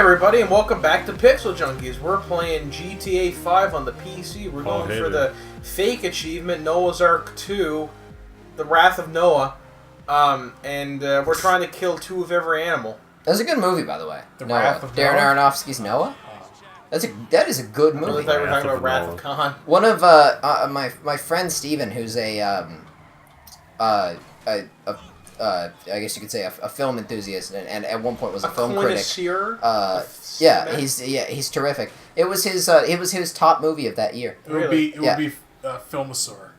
everybody, and welcome back to Pixel Junkies. We're playing GTA 5 on the PC. We're going for the fake achievement, Noah's Ark 2, The Wrath of Noah, and we're trying to kill 2 of every animal. That was a good movie, by the way. The Wrath of Darren Noah? Aronofsky's Noah? That is a good movie. I really thought we were talking about Wrath of Khan. One of my friend Steven, who's I guess you could say a film enthusiast, and at one point was a film critic. Yeah, he's terrific. It was his top movie of that year. It would be Filmosaur.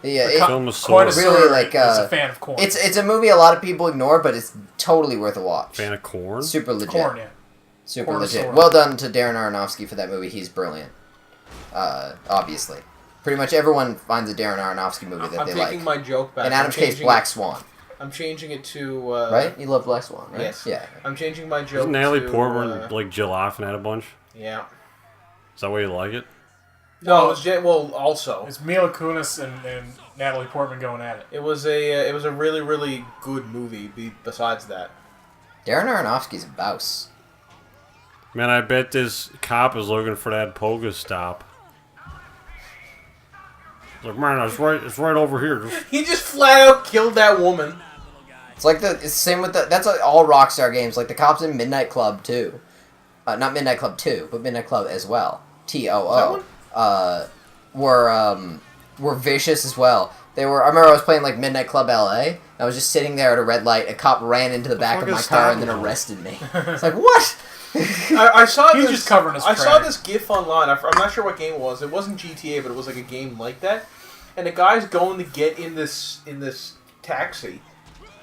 Filmosaur. Really, like is a fan of corn. It's a movie a lot of people ignore, but it's totally worth a watch. Fan of corn? Super legit. Corn, yeah. Super Cornosaur. legit. Well done to Darren Aronofsky for that movie. He's brilliant. Obviously. Pretty much everyone finds a Darren Aronofsky movie that they like. I'm taking my joke back. In Adam's case, Black Swan. I'm changing it to... right? You love Black Swan, right? Yes. Yeah. I'm changing my joke Isn't Natalie to... Portman, like, Jill laughing at a bunch? Yeah. Is that why you like it? No, also. It's Mila Kunis and Natalie Portman going at it. It was a really, really good movie besides that. Darren Aronofsky's a bouse. Man, I bet this cop is looking for that Poga stop. Like, man, it's right over here. He just flat out killed that woman. It's like it's the same with that's like all Rockstar games. Like the cops in Midnight Club 2. Not Midnight Club 2, but Midnight Club as well. TOO. Were vicious as well. I remember I was playing like Midnight Club LA. And I was just sitting there at a red light. A cop ran into the back of my car and then arrested me. It's like, what? I saw He's this. Just covering his I saw this GIF online. I'm not sure what game it was. It wasn't GTA, but it was like a game like that. And the guy's going to get in this taxi,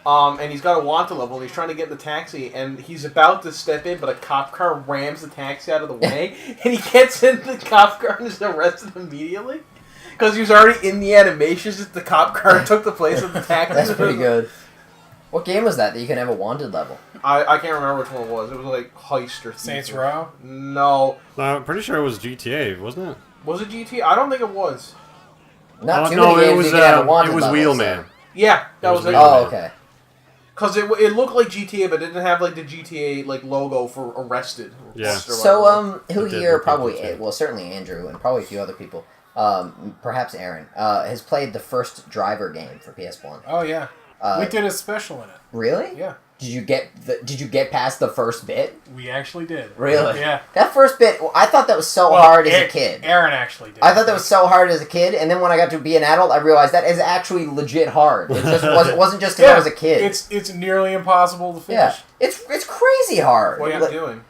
and he's got a wanted level, and he's trying to get in the taxi, and he's about to step in, but a cop car rams the taxi out of the way, and he gets in the cop car and is arrested immediately because he was already in the animations. Just the cop car took the place of the taxi. That's pretty good. What game was that you can have a wanted level? I can't remember which one it was. It was like Heist or Saints Row? No. I'm pretty sure it was GTA, wasn't it? Was it GTA? I don't think it was. Not too many games you can have a wanted it was level, Wheelman. So. Yeah, that was it. Oh, okay. Because it looked like GTA, but it didn't have like the GTA like logo for Arrested. Yeah. So who here probably, well, certainly Andrew and probably a few other people, perhaps Aaron, has played the first Driver game for PS1. Oh yeah, we did a special in it. Really? Yeah. Did you get past the first bit? We actually did. Really? Yeah. That first bit, I thought that was so hard as a kid. Aaron actually did. I thought that was so hard as a kid, and then when I got to be an adult, I realized that is actually legit hard. It just wasn't just because I was a kid. It's nearly impossible to finish. Yeah. It's crazy hard. What are you doing?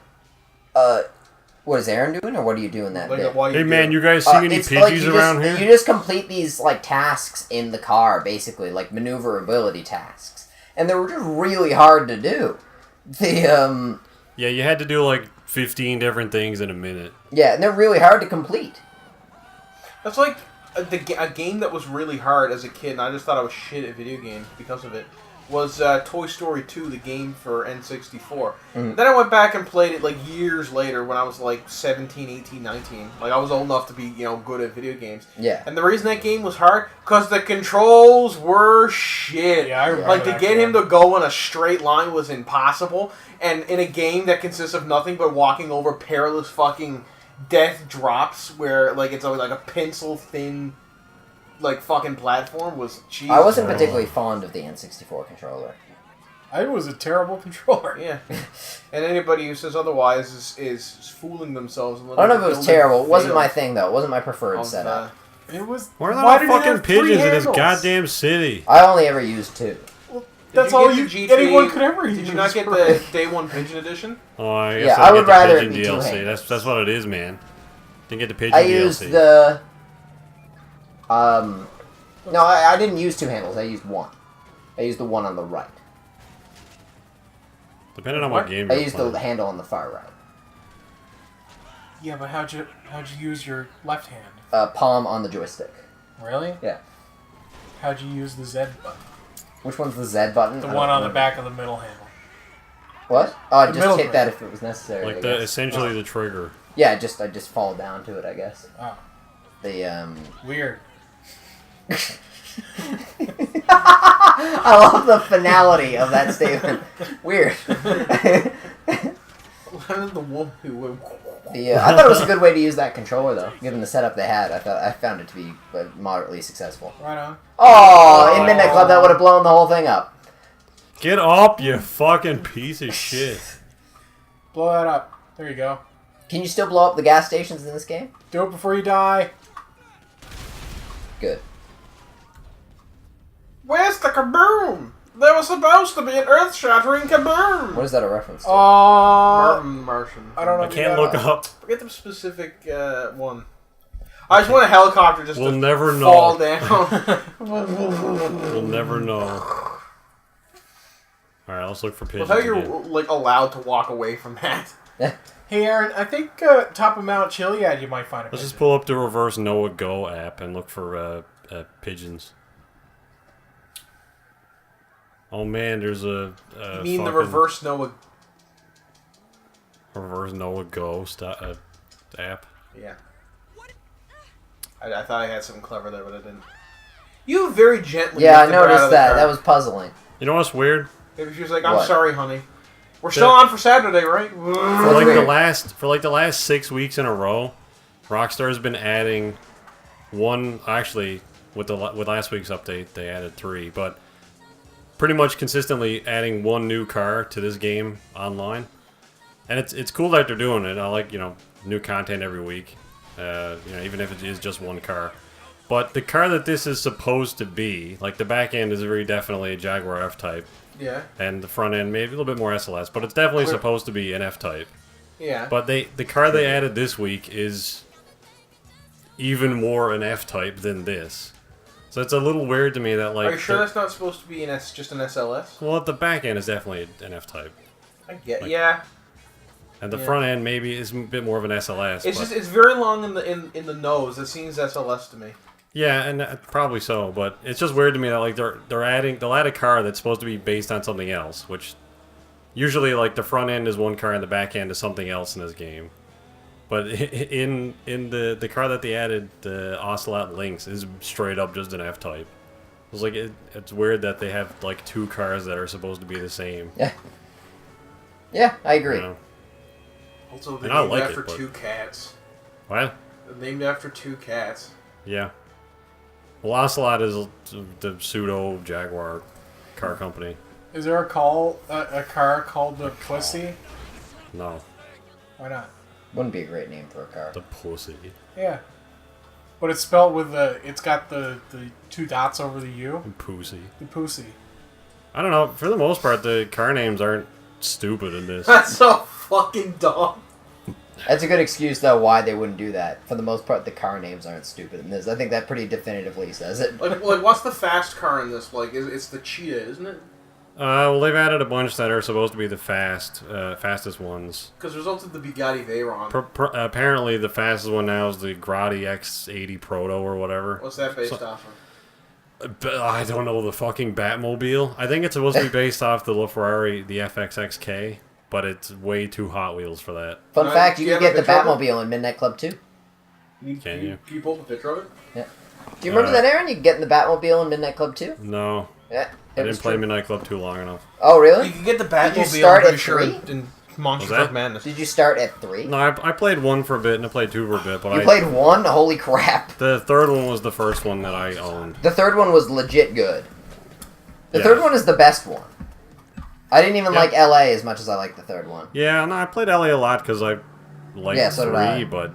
What is Aaron doing, or what are you doing that bit? Hey man, you guys see any Pidgeys around here? You just complete these like tasks in the car, basically, like maneuverability tasks. And they were just really hard to do. Yeah, you had to do like 15 different things in a minute. Yeah, and they're really hard to complete. That's like a game that was really hard as a kid, and I just thought I was shit at video games because of it, was Toy Story 2, the game for N64. Mm-hmm. Then I went back and played it like years later when I was like 17, 18, 19. Like I was old enough to be, good at video games. Yeah. And the reason that game was hard, because the controls were shit. Yeah, I remember like to get him to go in a straight line was impossible. And in a game that consists of nothing but walking over perilous fucking death drops where like it's like a pencil thin like fucking platform was cheesy. I wasn't particularly fond of the N64 controller. It was a terrible controller. Yeah. And anybody who says otherwise is fooling themselves. I don't know if it was terrible. It wasn't my thing though. It wasn't my preferred setup. It was. Where are the fucking pigeons in this goddamn city? I only ever used 2. That's all anyone could ever use. Did you not get the Day 1 Pigeon Edition? Oh, I guess I would rather it be pigeon DLC. 2-handles. That's what it is, man. Didn't get the pigeon I DLC. used the... No, I didn't use 2 handles. I used 1. I used the one on the right. Depending on what game I you're used playing. the handle on the far right. Yeah, but how'd you use your left hand? Palm on the joystick. Really? Yeah. How'd you use the Z button? Which one's the Z button? The one on the back of the middle handle. What? Oh, I'd just hit that if it was necessary. Like essentially the trigger. Yeah, I just fall down to it, I guess. Oh. I Weird. love the finality of that statement. Weird. The woman who went... Yeah, I thought it was a good way to use that controller, though. Given the setup they had, I found it to be moderately successful. Right on. Oh, in Midnight Club, that would have blown the whole thing up. Get up, you fucking piece of shit. Blow that up. There you go. Can you still blow up the gas stations in this game? Do it before you die. Good. Where's the kaboom? There was supposed to be an earth-shattering kaboom! What is that a reference to? Martian. I don't know. I can't look up. Forget the specific one. I just want a helicopter just we'll to never fall know. down. We'll never know. Alright, let's look for pigeons. Well, how you're like allowed to walk away from that? Hey, Aaron, I think top of Mount Chiliad you might find a Let's pigeon. just pull up the reverse Noah Go app and look for pigeons. Oh man, there's a you mean the reverse Noah Go app? Yeah. I thought I had something clever there, but I didn't. You very gently. Yeah, I noticed that. That was puzzling. You know what's weird? Maybe she was like, "I'm What? sorry, honey. We're still on for Saturday, right?" For like the last 6 weeks in a row, Rockstar's been adding one. Actually, with last week's update, they added 3, but pretty much consistently adding one new car to this game online, and it's cool that they're doing it. I like new content every week, even if it is just one car. But the car that this is supposed to be, like the back end is very definitely a Jaguar F-Type. Yeah. And the front end maybe a little bit more SLS, but it's definitely supposed to be an F-Type. Yeah. But the car they added this week is even more an F-Type than this. So it's a little weird to me that like. Are you sure that's not supposed to be just an SLS? Well, the back end is definitely an F-Type. I get. Yeah. And the front end maybe is a bit more of an SLS. It's very long in the nose. It seems SLS to me. Yeah, and probably so, but it's just weird to me that like they'll add a car that's supposed to be based on something else, which usually like the front end is one car and the back end is something else in this game. But in the car that they added, the Ocelot Lynx is straight up just an F-Type. It's like it's weird that they have like 2 cars that are supposed to be the same. Yeah. Yeah, I agree. Also, they're named after 2 cats. What? They're named after 2 cats. Yeah. Well, Ocelot is the pseudo Jaguar car company. Is there a car called the Pussy? No. Why not? Wouldn't be a great name for a car. The Pussy. Yeah. But it's spelled with it's got the 2 dots over the U. Pussy. The Pussy. I don't know. For the most part, the car names aren't stupid in this. That's so fucking dumb. That's a good excuse, though, why they wouldn't do that. For the most part, the car names aren't stupid in this. I think that pretty definitively says it. Like what's the fast car in this? Like, it's the Cheetah, isn't it? Well, they've added a bunch that are supposed to be the fastest ones. Because there's also the Bugatti Veyron. Apparently, the fastest one now is the Grotti X80 Proto or whatever. What's that based off of? I don't know, the fucking Batmobile. I think it's supposed to be based off the LaFerrari, the FXXK, but it's way too Hot Wheels for that. Fun fact, you can get the Batmobile in Midnight Club 2. Can you pull the picture of it? Yeah. Do you remember that, Aaron? You can get in the Batmobile in Midnight Club 2? No. Yeah. I didn't play Midnight Club 2 long enough. Oh, really? You can get the Batmobile. Did you start at 3? In Monster Truck Madness. Did you start at 3? No, I played 1 for a bit and I played 2 for a bit. But you played 1? Holy crap. The third one was the first one that I owned. The third one was legit good. The third one is the best one. I didn't even like LA as much as I liked the third one. Yeah, no, I played LA a lot because I liked so 3, but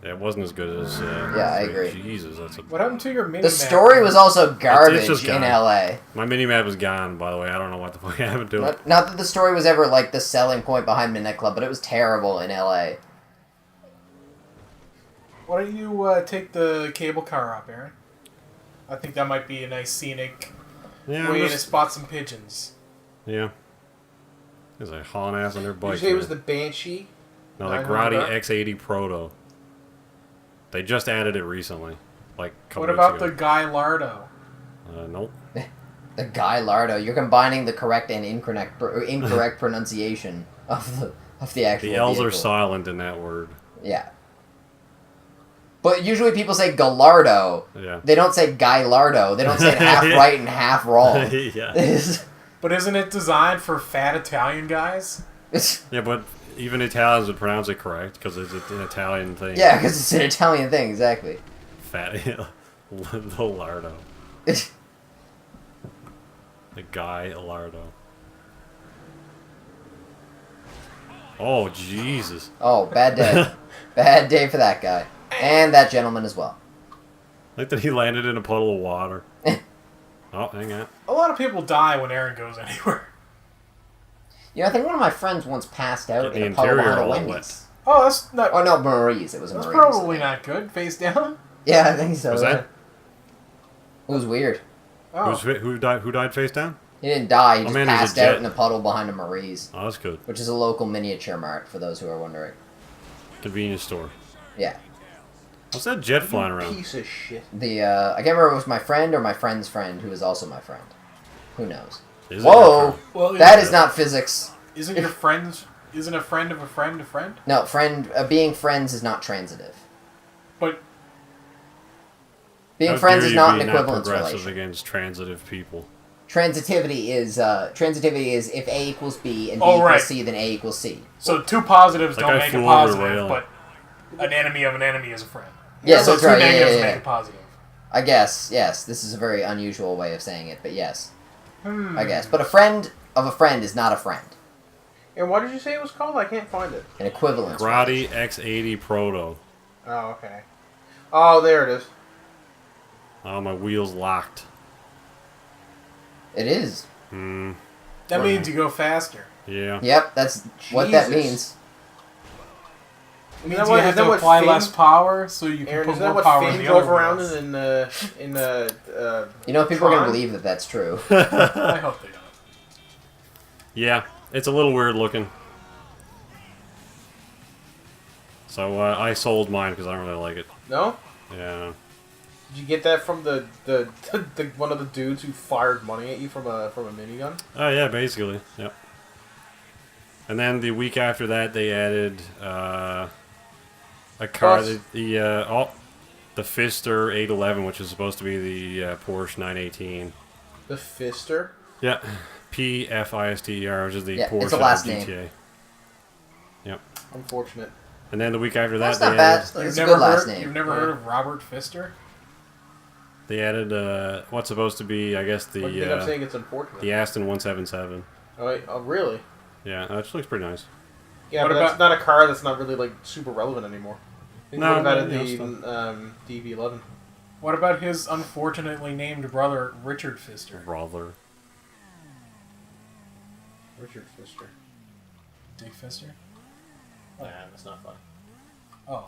it wasn't as good as I agree. Jesus, what happened to your mini-map? The story was also garbage just in gone. LA. My mini-map is gone, by the way. I don't know what the fuck happened to it. Not that the story was ever like the selling point behind Midnight Club, but it was terrible in LA. Why don't you take the cable car up, Aaron? I think that might be a nice scenic way to spot some pigeons. Yeah. There's a hauling ass on their bike. Did you say it was the Banshee? No, the Grotti X80 Proto. They just added it recently. Like a couple What about weeks ago. the Guy Lardo? Nope. The Guy Lardo. You're combining the correct and incorrect pronunciation of the actual The L's vehicle. are silent in that word. Yeah. But usually people say Gallardo. Yeah. They don't say Guy Lardo. They don't say it half right and half wrong. Yeah. But isn't it designed for fat Italian guys? Yeah, but even Italians would pronounce it correct because it's an Italian thing. Yeah, because it's an Italian thing, exactly. Fatty Lardo. The guy Lardo. Oh, Jesus. Oh, bad day. Bad day for that guy. And that gentleman as well. Like that he landed in a puddle of water. Oh, hang on. A lot of people die when Aaron goes anywhere. Yeah, I think one of my friends once passed out Get in the a puddle interior behind a all Wendy's. Oh, that's not... Oh, no, Marie's. It was a That's Marie's. probably not good. Face down? Yeah, I think so. Was that? It was weird. Oh. Who died face down? He didn't die. He just man, he's a passed jet. out in a puddle behind a Marie's. Oh, that's good. Which is a local miniature mart, for those who are wondering. Convenience store. Yeah. What's that jet flying around? Piece of shit. I can't remember if it was my friend or my friend's friend, who is also my friend. Who knows? Is it Whoa! Well, That is not physics. Isn't your friend... Isn't a friend of a friend a friend? No, being friends is not transitive. But... Being How friends dare is you not be an equivalence progressive relation. against transitive people. Transitivity is if A equals B and B Oh, equals right. C, then A equals C. So two positives That don't guy make a flew over the positive, railing. but an enemy of an enemy is a friend. Yes, So that's two right. negatives Yeah. make a positive. I guess, yes. This is a very unusual way of saying it, but yes. Hmm. I guess. But a friend of a friend is not a friend. And what did you say it was called? I can't find it. An equivalence. Grotti relation. X80 Proto. Oh, okay. Oh, there it is. Oh, my wheel's locked. It is. Hmm. That Right. means you go faster. Yeah. Yep, that's what that Jesus. means. It means that you what- have is that to what apply Finn- less power, so you can Aaron, put is that more what power in Finn the drove other around wheels. in You know, people are going Tron? to believe that that's true. I hope they don't. Yeah. It's a little weird looking. So I sold mine because I don't really like it. No? Yeah. Did you get that from the one of the dudes who fired money at you from a minigun? Oh yeah, basically. Yep. And then the week after that, they added a car. Plus- The Fister 811, which is supposed to be the Porsche 918. The Fister? Yeah. PFISTER, which is the Yeah, Porsche it's a last GTA. name. Yep. Unfortunate. And then the week after that, That's they not bad. added, It's a good last name. You've never heard of Robert Pfister? they added what's supposed to be, I guess, What do you think I'm saying? It's unfortunate. the Aston 177. Oh, wait, oh, really? Yeah, that looks pretty nice. Yeah, What but that's about- not a car that's not really like super relevant anymore. Think No, about it, yeah, the DB11. What about his unfortunately named brother, Richard Pfister? Rather. Richard Fister. Dick Pfister? Oh, yeah, that's not fun. Oh.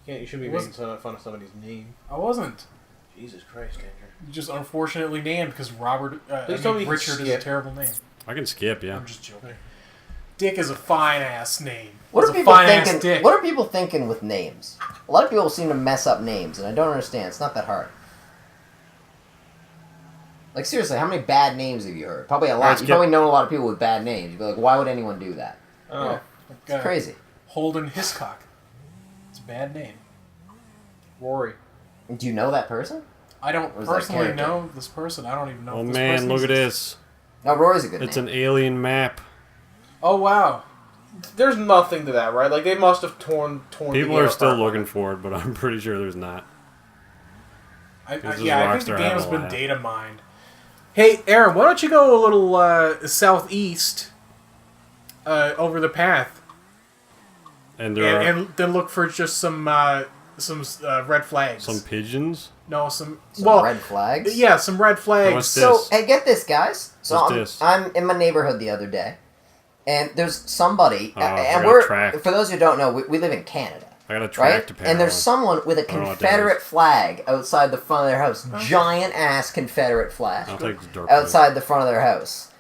You shouldn't be Was- making fun of somebody's name. I wasn't. Jesus Christ, Andrew. Just unfortunately named because Please tell me you can Richard is a skip. terrible name. I can skip, yeah. I'm just joking. Dick is a fine ass name. What It's are a people fine ass thinking? dick. What are people thinking with names? A lot of people seem to mess up names, and I don't understand. It's not that hard. Like seriously, how many bad names have you heard? Probably a lot. Alright, You skip. probably know a lot of people with bad names. You'd be like, why would anyone do that? Oh. Like, It's crazy. Holden Hiscock. It's a bad name. Rory. Do you know that person? I don't Or is that personally character? know this person. I don't even know. Oh if this man, person look at exists. this. No, Rory's a good It's name. an alien map. Oh wow. There's nothing to that, right? Like they must have torn. People are still looking for it, but I'm pretty sure there's not. I This is think the Rockstar game has having a been laugh. data mined. Hey, Aaron, why don't you go a little southeast over the path And there are and then look for just some red flags. some pigeons. No, some red flags. yeah, some red flags. What's So this? hey, get this, guys. So What's I'm, this? I'm in my neighborhood the other day, and there's somebody, Oh, I and got we're tracked. for those who don't know, we live in Canada. I got a track Right? to pass. And there's someone with a I don't know what that Confederate flag outside the front of their house. Giant ass Confederate flag I'll take the dark outside the front of their house.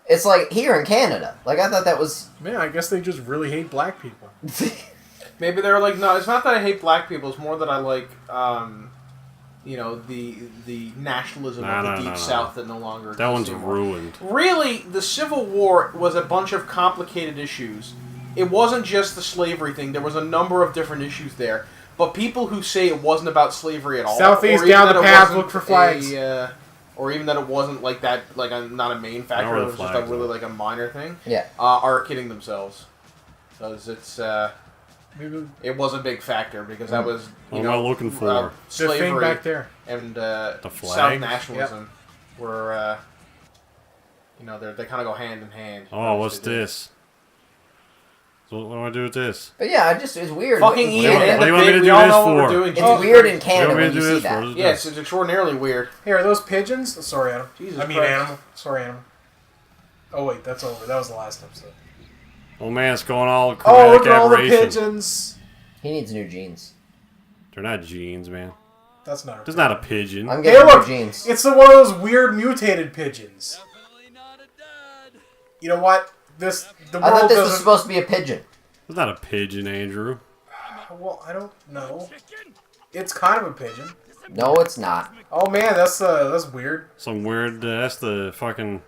It's like here in Canada. Like I thought that was. Man, I guess they just really hate black people. Maybe they're like, no, it's not that I hate black people. It's more that I like, the nationalism of the Deep South that no longer. That one's exists anymore. ruined. Really, the Civil War was a bunch of complicated issues. It wasn't just the slavery thing. There was a number of different issues there. But people who say it wasn't about slavery at all, Southeast or even down that the it path, wasn't look for flags. Or even that it wasn't like that, like not a main factor, where it the was just flags a really are. like a minor thing, Yeah. are kidding themselves. because it was a big factor because that was what am I looking for? Slavery the thing back there. And the South nationalism were they kind of go hand in hand. Oh, what's this? So what do I do with this? But yeah, it's weird. Fucking eat it. What do you want me to do this for? It's weird in Canada when you see that. Yes, it's extraordinarily weird. Here, are those pigeons? Oh, sorry, Adam. Jesus animal. Sorry, animal. Oh wait, that's over. That was the last episode. Oh man, it's going all Oh, chromatic look at all the aberration. pigeons. He needs new jeans. They're not jeans, man. That's not. There's not a pigeon. I'm getting new jeans. It's one of those weird mutated pigeons. You know what? I thought this was supposed to be a pigeon. It's not a pigeon, Andrew. Well, I don't know. It's kind of a pigeon. No, it's not. Oh man, that's weird. Some weird. That's the fucking.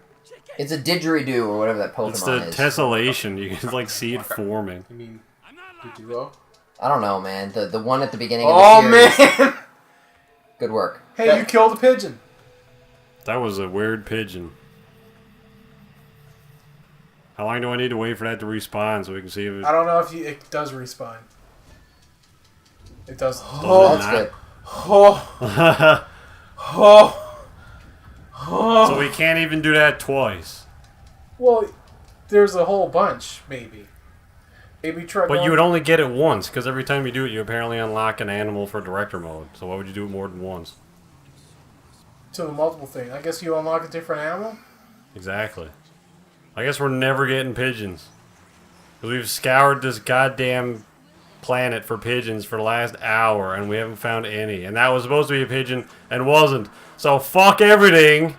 It's a didgeridoo or whatever that Pokemon It's the is. tessellation. You can like see it forming. You mean the duo? I don't know, man. The one at the beginning of the series. Man! Good work. Hey, you killed a pigeon. That was a weird pigeon. How long do I need to wait for that to respawn so we can see if it... I don't know if it does respawn. It does. Oh, that's good. Oh. Oh. Oh. So we can't even do that twice. Well, there's a whole bunch, maybe. Maybe try. But you would only get it once, because every time you do it, you apparently unlock an animal for director mode. So why would you do it more than once? To the multiple thing. I guess you unlock a different animal? Exactly. I guess we're never getting pigeons. Because we've scoured this goddamn planet for pigeons for the last hour, and we haven't found any. And that was supposed to be a pigeon, and wasn't. So fuck everything.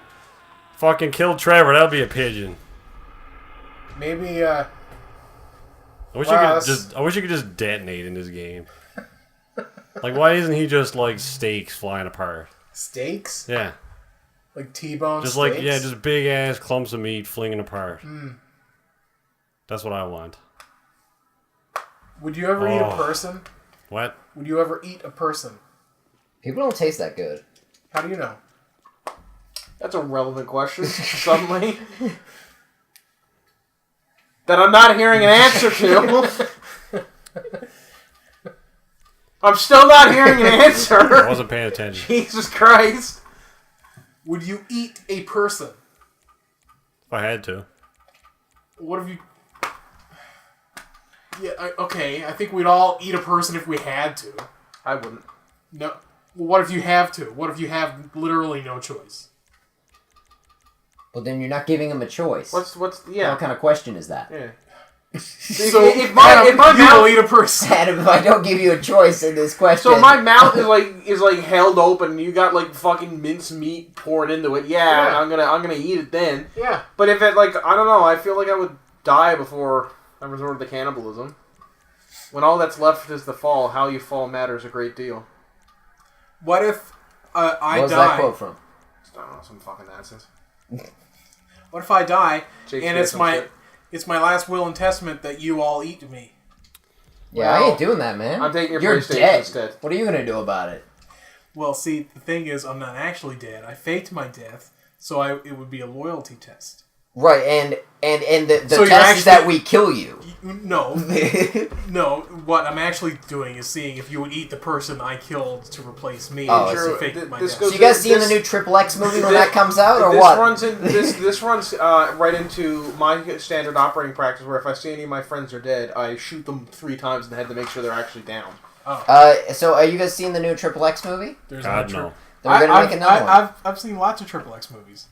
Fucking kill Trevor, that'll be a pigeon. Maybe, I wish you could just detonate in this game. Like, why isn't he just like steaks flying apart? Steaks? Yeah. Like T-bone Just steaks? like, yeah, just big ass clumps of meat flinging apart. That's what I want. Would you ever eat a person? What? Would you ever eat a person? People don't taste that good. How do you know? That's a relevant question, suddenly. That I'm not hearing an answer to. I'm still not hearing an answer. I wasn't paying attention. Jesus Christ. Would you eat a person? If I had to. What if you... Yeah, okay, I think we'd all eat a person if we had to. I wouldn't. No. Well, what if you have to? What if you have literally no choice? Well, then you're not giving him a choice. What kind of question is that? Yeah. So if my you mouth will eat a person. Adam, if I don't give you a choice in this question... So my mouth is like held open, and you got like fucking minced meat poured into it. Yeah, I'm gonna eat it then. Yeah. But if it like I don't know, I feel like I would die before I resorted to cannibalism. When all that's left is the fall, how you fall matters a great deal. What if I die... What was that quote from? I don't know, some fucking nonsense. What if I die, Shakespeare and it's some my... shit. It's my last will and testament that you all eat me. Yeah, I ain't doing that, man. I'm taking your You're PlayStation dead. instead. What are you gonna do about it? Well, see, the thing is, I'm not actually dead. I faked my death, so it would be a loyalty test. Right, and the So you're test is that we kill you. No. No, what I'm actually doing is seeing if you would eat the person I killed to replace me. Oh, and I see. fake my This death. goes- So you guys seeing the new Triple X movie when that comes out, or this what? This runs right into my standard operating practice, where if I see any of my friends are dead, I shoot them 3 times in the head to make sure they're actually down. So are you guys seeing the new Triple X movie? There's God, no. no. They're gonna make another one. I've seen lots of Triple X movies.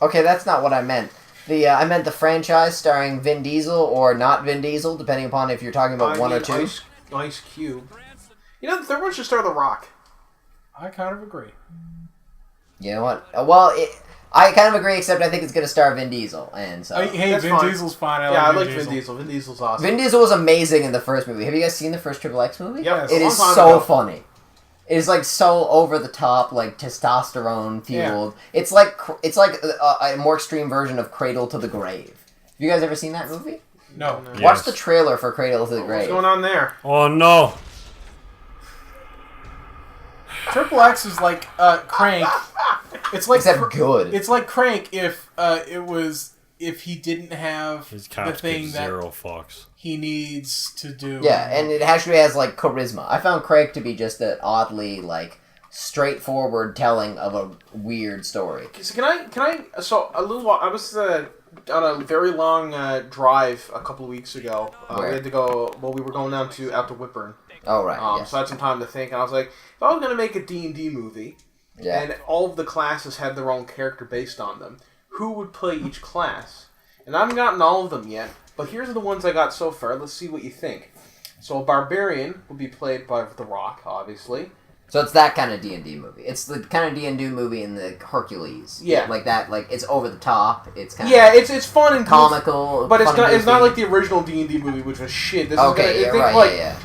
Okay, that's not what I meant. I meant the franchise starring Vin Diesel or not Vin Diesel, depending upon if you're talking about one or two. Ice Cube. You know, the third one should star The Rock. I kind of agree. You know what? Well, I kind of agree, except I think it's going to star Vin Diesel, and so. Hey, That's Vin fine. Diesel's fine. I like Vin Diesel. Vin Diesel's awesome. Vin Diesel was amazing in the first movie. Have you guys seen the first Triple X movie? Yeah, It is so funny. It is like so over the top, like testosterone fueled. Yeah. It's like a more extreme version of Cradle to the Grave. Have you guys ever seen that movie? No. Yes. Watch the trailer for Cradle to the Grave. What's going on there? Oh no! Triple X is like Crank. It's like Except good. It's like Crank if if he didn't have His the cops thing give that zero fucks. he needs to do. Yeah, and it actually has like charisma. I found Craig to be just an oddly like straightforward telling of a weird story. So so a little while, I was on a very long drive a couple of weeks ago. We had to go, we were going out to Whitburn. Oh, right, yes. So I had some time to think, and I was like, if I was going to make a D&D movie, and all of the classes had their own character based on them, who would play each class? And I haven't gotten all of them yet, but here's the ones I got so far. Let's see what you think. So a barbarian would be played by The Rock, obviously. So it's that kind of D&D movie. It's the kind of D&D movie in the Hercules. Yeah. Like that, like, it's over the top. It's kind of... it's fun and comical. But it's not like the original D&D movie, which was shit. This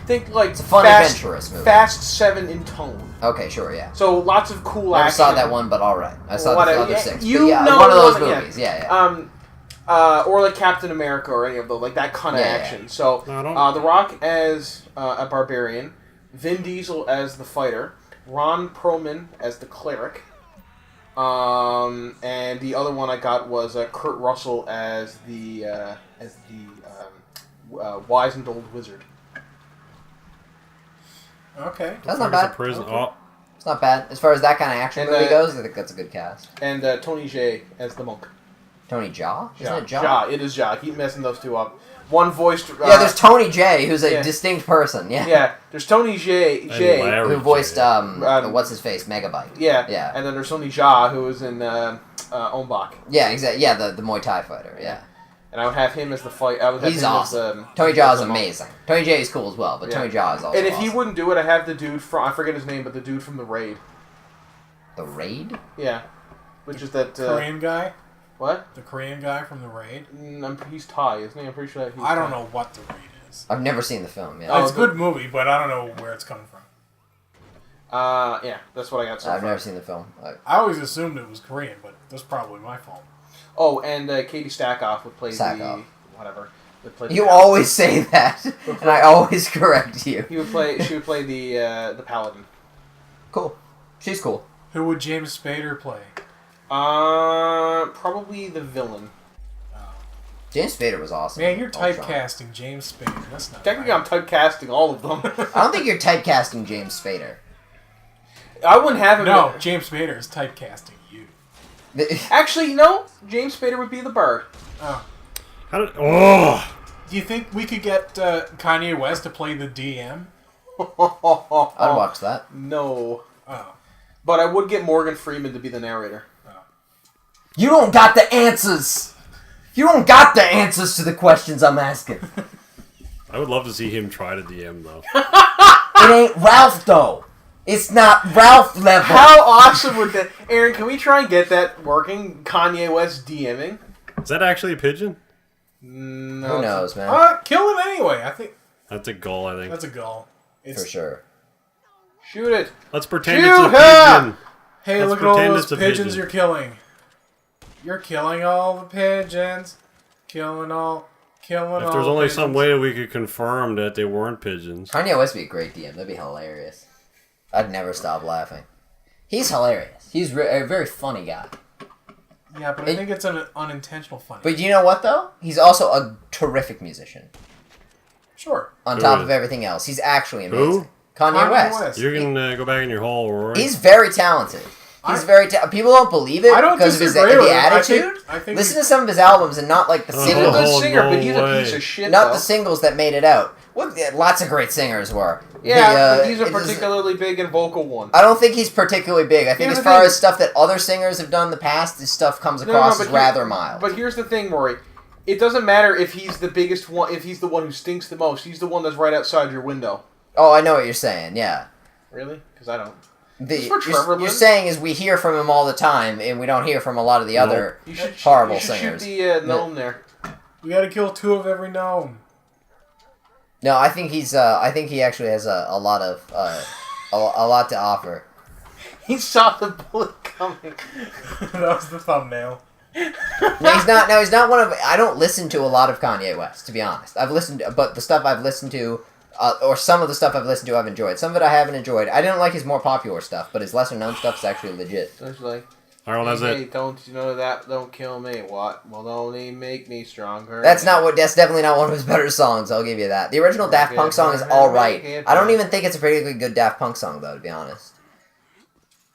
Think like it's a fun, adventurous movie. Fast 7 in tone. Okay, sure, yeah. So lots of cool action. I saw that one, but alright. I saw the other 6. One of those movies, yeah. Or like Captain America or any of those, like that kind of action. Yeah. So, The Rock as a barbarian, Vin Diesel as the fighter, Ron Perlman as the cleric, and the other one I got was Kurt Russell as the wizened old wizard. Okay, that's not bad. Okay. It's not bad as far as that kind of action movie goes. I think that's a good cast. And Tony Jay as the monk. Tony Jaa? Isn't it Jaa? Jaa. It is Jaa. I keep messing those two up. One voiced... there's Tony Jay, who's a distinct person. Yeah. Yeah. There's Tony Jay who voiced, what's his face? Megabyte. Yeah. And then there's Tony Jaa, who was in Ombak. Yeah, exactly. Yeah, the Muay Thai fighter. Yeah. And I would have him as the fight. He's awesome. Tony Jaa is amazing. Tony Jay is cool as well, but Tony Jaa is also And if he wouldn't do it, I have the dude from... I forget his name, but the dude from The Raid. The Raid? Yeah. Which is that... Korean guy? What? The Korean guy from The Raid? He's Thai, isn't he? I'm pretty sure that he's I don't know what The Raid is. I've never seen the film, it's a good movie, but I don't know where it's coming from. Yeah, that's what I got so far. I've never seen the film. I always assumed it was Korean, but that's probably my fault. Oh, and Katie Stackhoff would play the... Whatever. You always say that, and I always correct you. She would play the paladin. Cool. She's cool. Who would James Spader play? Probably the villain. James Spader was awesome. Man, you're typecasting James Spader. That's not technically right. I'm typecasting all of them. I don't think you're typecasting James Spader. I wouldn't have him. No, James Spader is typecasting you. Actually, no. James Spader would be the bird. Oh. Do you think we could get Kanye West to play the DM? I'd watch that. No. Oh. But I would get Morgan Freeman to be the narrator. You don't got the answers! You don't got the answers to the questions I'm asking. I would love to see him try to DM, though. It ain't Ralph, though. It's not Ralph level. How awesome would that... Aaron, can we try and get that working? Kanye West DMing? Is that actually a pigeon? No. Who knows, man? Kill it anyway, I think. That's a gull, I think. That's a gull. For sure. Shoot it. Let's pretend it's a pigeon. Hey, look at all those pigeons you're killing. You're killing all the pigeons. Killing all If there's only some way that we could confirm that they weren't pigeons. Kanye West would be a great DM. That'd be hilarious. I'd never stop laughing. He's hilarious. He's a very funny guy. Yeah, but I think it's an unintentional funny. But you know what, though? He's also a terrific musician. Sure. On top of everything else. He's actually amazing. Who? Kanye West. You can go back in your hole, Rory. He's very talented. He's very people don't believe it because of his the attitude. I think listen to some of his albums and not like the singles. He's a good singer, but he's a piece of shit. Not the singles that made it out. Lots of great singers were. Yeah, but he's a particularly big and vocal one. I don't think he's particularly big. I think as far as stuff that other singers have done in the past, this stuff comes across as rather mild. But here's the thing, Rory. It doesn't matter if he's the biggest one, if he's the one who stinks the most. He's the one that's right outside your window. Oh, I know what you're saying, yeah. Really? Because I don't. You're saying is we hear from him all the time, and we don't hear from a lot of the other horrible singers. You shoot the gnome there. We gotta kill 2 of every gnome. No, I think he's. I think he actually has a lot of a lot to offer. He saw the bullet coming. That was the thumbnail. No, he's not. No, he's not one of. I don't listen to a lot of Kanye West, to be honest. I've listened, but the stuff I've listened to. Or some of the stuff I've listened to I've enjoyed. Some of it I haven't enjoyed. I didn't like his more popular stuff, but his lesser known stuff is actually legit. There's like... All right, well, that's hey, it. Don't you know that? Don't kill me. What? Will only make me stronger. That's definitely not one of his better songs. I'll give you that. The original Daft Punk song is all right. I don't even think it's a particularly good Daft Punk song, though, to be honest.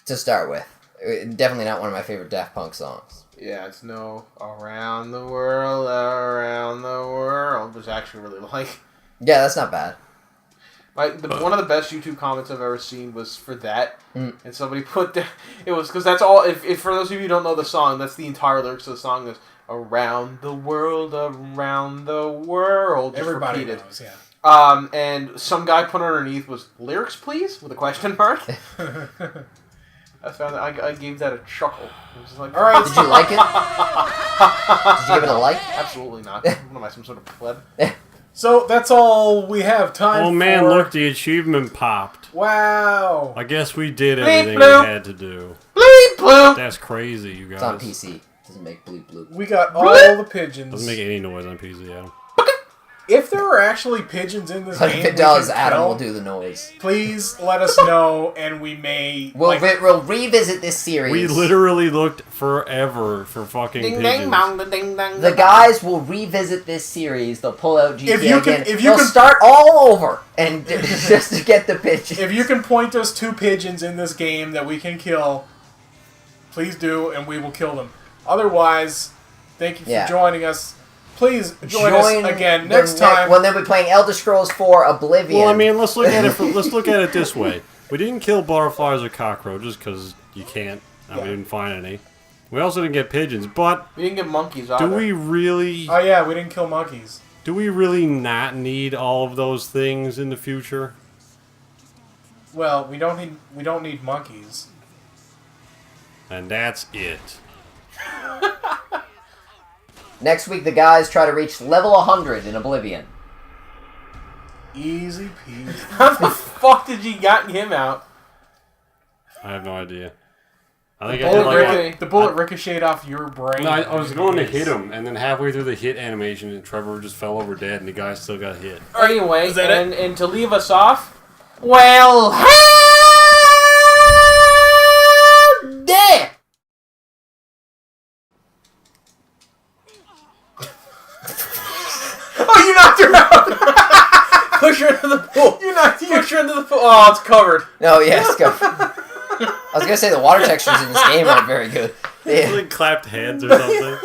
To start with, definitely not one of my favorite Daft Punk songs. Yeah, it's no around the world, which I actually really like. Yeah, that's not bad. One of the best YouTube comments I've ever seen was for that, and somebody put that, it was because that's all. If for those of you who don't know the song, that's the entire lyrics of the song is around the world, just Everybody repeated. knows, yeah. And some guy put underneath was lyrics, please, with a question mark. I found that I gave that a chuckle. It was like, all right, did you like it? Did you give it a like? Absolutely not. What am I, some sort of pleb? So that's all we have time for. Oh man, look, the achievement popped. Wow. I guess we did everything we had to do. Bleep bloop. That's crazy, you guys. It's on PC. Doesn't make bleep bloop. We got all the pigeons. Doesn't make any noise on PC, Adam. If there are actually pigeons in this But game, if it does, we can Adam kill, will do the noise. Please let us know, and we may. We'll revisit this series. We literally looked forever for fucking Ding pigeons. dang bong, ding dang. The guys will revisit this series. They'll pull out GTA again. If you They'll can start all over and just to get the pigeons. If you can point us to pigeons in this game that we can kill, please do, and we will kill them. Otherwise, thank you for joining us. Please join us again next time. When they'll be playing Elder Scrolls 4 Oblivion. Well, I mean, let's look at it this way. We didn't kill butterflies or cockroaches because you can't. We didn't find any. We also didn't get pigeons, but we didn't get monkeys either. Do we really? Oh yeah, we didn't kill monkeys. Do we really not need all of those things in the future? Well, we don't need monkeys. And that's it. Next week, the guys try to reach level 100 in Oblivion. Easy peasy. How the fuck did you get him out? I have no idea. I The think the bullet ricocheted off your brain. No, I was going to hit him, and then halfway through the hit animation, and Trevor just fell over dead, and the guy still got hit. Anyway, Is that it? And to leave us off, well, there. Oh, you knocked her out! Push her into the pool. Push her into the pool. Oh, it's covered. No, yes, go. I was gonna say the water textures in this game aren't very good. Like clapped hands or something.